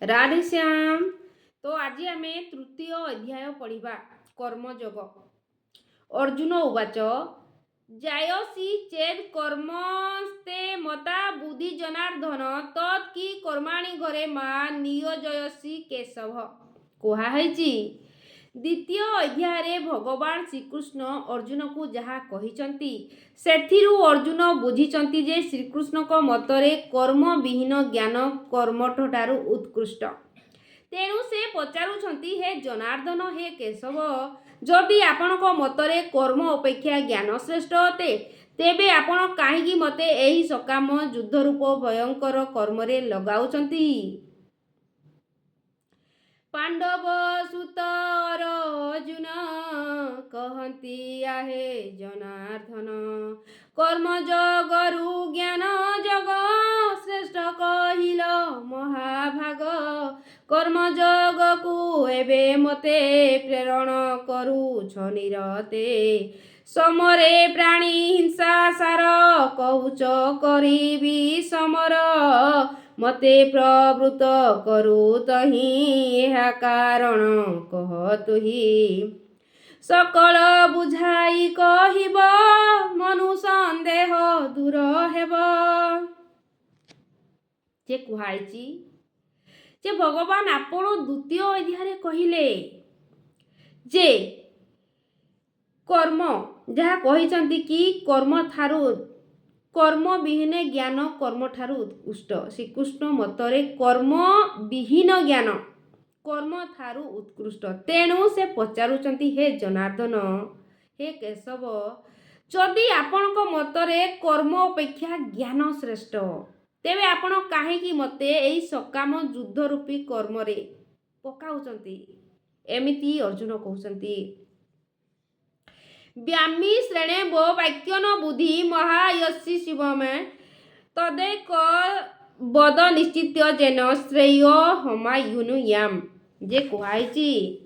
राधेश्याम। तो आज आम तृतीय अध्याय पढ़ा कर्मयोग। अर्जुन उवाच जायसी चेद कर्मस्ते मता बुद्धि जनार्दन तत्की कर्माणि घरे मां नियोजयसी केशव। कहुई द्वितीय अध्याय भगवान श्रीकृष्ण अर्जुन को जहाँ कहिचंती सेथिरु अर्जुन बुझिचंती जे श्रीकृष्ण को मतरे कर्म विहीन ज्ञान कर्मठारु उत्कृष्ट। तेणु से पचारुछंती हे जनार्दन हे केशव जदि आपणक मतरे कर्म अपेक्षा ज्ञान श्रेष्ठ अटे तेबे आपण काहींकी मते एही सकाम युद्ध रूप भयंकर कर्मरे लगाउछंती। पांडव सुतर अर्जुन कहती आहे जनार्दन कर्म जगरु ज्ञान जग श्रेष्ठ कहिल महाभाग कर्म जग को एबे मते प्रेरण करूछ निरते समरे प्राणी हिंसा सार कहुच करिबी समर मते प्रवृत्त करू तही यह कारण कह तुही सकल बुझाई कहिब मनु संदेह दूर हेब। जे कुहाइची जे भगवान आपण द्वितीय अध्याय कहिले जे कर्म जहाँ कहिचंती कि कर्म थारु कर्म विहीन ज्ञान कर्म ठारु उत्कृष्ट। श्रीकृष्ण मतरे कर्म विहीन ज्ञान कर्म थारु उत्कृष्ट। तेणु से पचारुचंती हे जनार्दन हे केशव जदि आपणक मतरे कर्म अपेक्षा ज्ञान श्रेष्ठ तेबे आपण काहेकि मते एई सकाम युद्ध रूपी कर्मरे पकाउचंती। एमिति अर्जुन कहउचंती व्यामी श्रेणे वो वाक्य न बुद्धि महायसी शिव में तदेक बद निश्चित जेन श्रेय हमायुनु याम। जे कुहाइची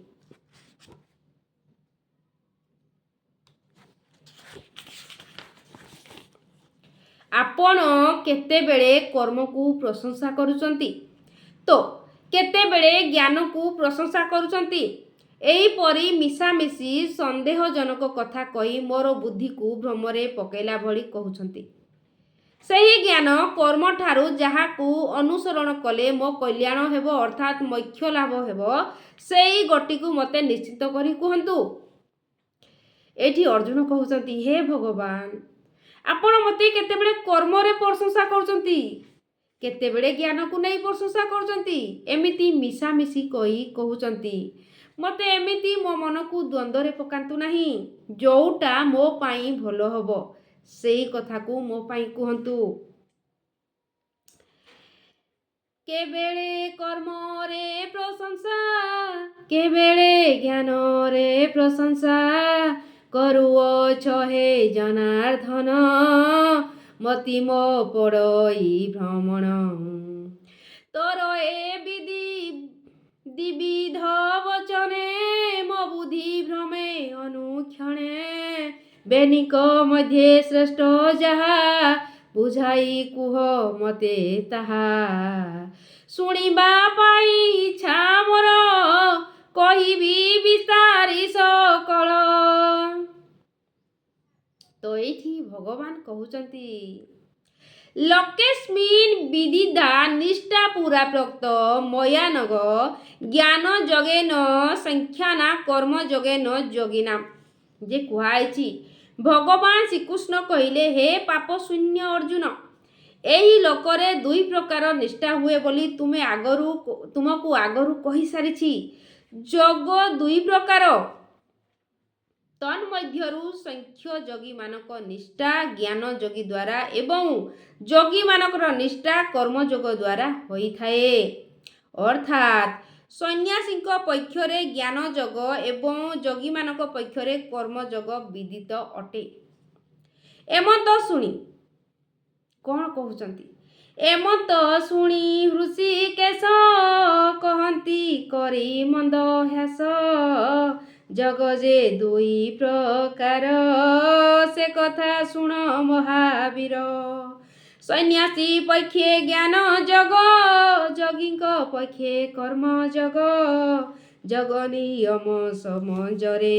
आपण केतेबेले कर्म को प्रशंसा करूचंती तो केतेबेले ज्ञान को प्रशंसा करूचंती। एहीपरि मिशामिशी संदेहजनक कथा कही मोर बुद्धि को भ्रमरे पकेला भली कहउछंती। सही ज्ञान कर्म ठारु जहाँ को अनुसरण कले मो कल्याण हेबो अर्थात मोक्ष लाभ हेबो सेई गति को मते निश्चित करी कहंतु। एठी अर्जुन कहउछंती हे भगवान आपण मते केतेबेले कर्म रे प्रशंसा करूचंती केतेबेले ज्ञान को नहीं प्रशंसा करूचंती। एमिति मिशामिशी कही कहउचंती मते एमिति मो मन को द्वंद्व रे पकांतु नहीं जोटा मो पाई भलो हबो सेई कथा को मो पाई कहंतु। केबेले कर्म रे प्रशंसा केबेले ज्ञान रे प्रशंसा करुअछ हे जनार्दन मति मो पड़ई भ्रमण तोर ए द्विविध वचने मो बुद्धि भ्रमे अनुक्षणे बेनिक मध्य श्रेष्ठ जहा बुझाई कुह मते ताहा शुणिबा पाई इच्छा मोर कहिबी विस्तारी सकल। तो एठी भगवान कहउचंती लकेस्मिन विदिदा निष्ठा पूरा प्रोक्त मया नग ज्ञान जगेन संख्याना कर्म जगेन जोगिना। जे कुहाइची भगवान श्रीकृष्ण कहिले हे पाप शून्य अर्जुन एही लोकरे दुई प्रकार निष्ठा हुए बोली तुमको आगरू कही सारिछि। जोग दुई प्रकार तन्मध्यरु संख्य जोगी मानक निष्ठा ज्ञान जोगी द्वारा एवं जोगी मानकर निष्ठा कर्म जोग द्वारा होई थाए। अर्थात सन्यासी पक्षरे ज्ञान जोग एवं जोगी मानक पक्षरे कर्म जोग विदित अटे। एमत शुणी कौन कहउचंती एमत शुणी ऋषिकेश कहंती करी मंद ह्यास जग जे दुई प्रकार से कथा शुण महावीर ସନ୍ନ୍ୟାସୀ ପକ୍ଷେ ଜ୍ଞାନ ଯୋଗ, ଯୋଗୀଙ୍କ ପକ୍ଷେ କର୍ମ ଯୋଗ। ଯୋଗ ନିୟମ ସମାଜରେ,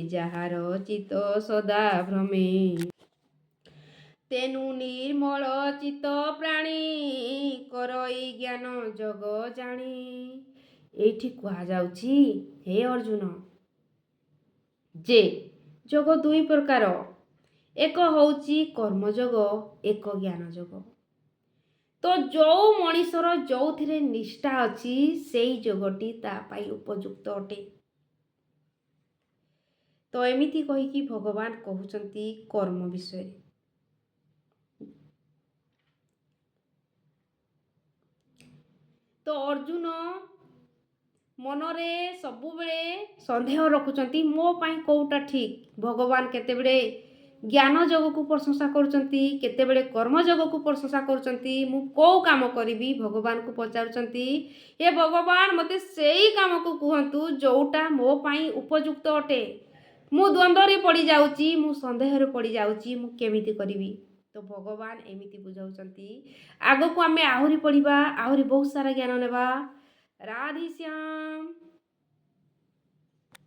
ଯାହାର ଚିତ୍ତ ସଦା ଭ୍ରମେ। ତେଣୁ ନିର୍ମଳ ଚିତ୍ତ ପ୍ରାଣୀ, କରଇ ଜ୍ଞାନ ଯୋଗ ଜାଣି। ଏଇଠି କୁହାଯାଉଛି, ହେ ଅର୍ଜୁନ, ଯେ ଯୋଗ ଦୁଇ ପ୍ରକାର। ଏକ ହେଉଛି କର୍ମଯୋଗ, ଏକ ଜ୍ଞାନ ଯୋଗ। ତ ଯେଉଁ ମଣିଷର ଯେଉଁଥିରେ ନିଷ୍ଠା ଅଛି, ସେଇ ଯୋଗଟି ତା ପାଇଁ ଉପଯୁକ୍ତ ଅଟେ। ତ ଏମିତି କହିକି ଭଗବାନ କହୁଛନ୍ତି କର୍ମ ବିଷୟରେ। ତ ଅର୍ଜୁନ ମନରେ ସବୁବେଳେ ସନ୍ଦେହ ରଖୁଛନ୍ତି, ମୋ ପାଇଁ କେଉଁଟା ଠିକ୍। ଭଗବାନ କେତେବେଳେ ଜ୍ଞାନ ଯୋଗକୁ ପ୍ରଶଂସା କରୁଛନ୍ତି, କେତେବେଳେ କର୍ମ ଯୋଗକୁ ପ୍ରଶଂସା କରୁଛନ୍ତି। ମୁଁ କେଉଁ କାମ କରିବି ଭଗବାନଙ୍କୁ ପଚାରୁଛନ୍ତି। ହେ ଭଗବାନ, ମୋତେ ସେଇ କାମକୁ କୁହନ୍ତୁ ଯେଉଁଟା ମୋ ପାଇଁ ଉପଯୁକ୍ତ ଅଟେ। ମୁଁ ଦ୍ୱନ୍ଦ୍ୱରେ ପଡ଼ିଯାଉଛି, ମୁଁ ସନ୍ଦେହରେ ପଡ଼ିଯାଉଛି, ମୁଁ କେମିତି କରିବି। ତ ଭଗବାନ ଏମିତି ବୁଝାଉଛନ୍ତି। ଆଗକୁ ଆମେ ଆହୁରି ପଢ଼ିବା, ଆହୁରି ବହୁତ ସାରା ଜ୍ଞାନ ନେବା। ରାଧେ ଶ୍ୟାମ।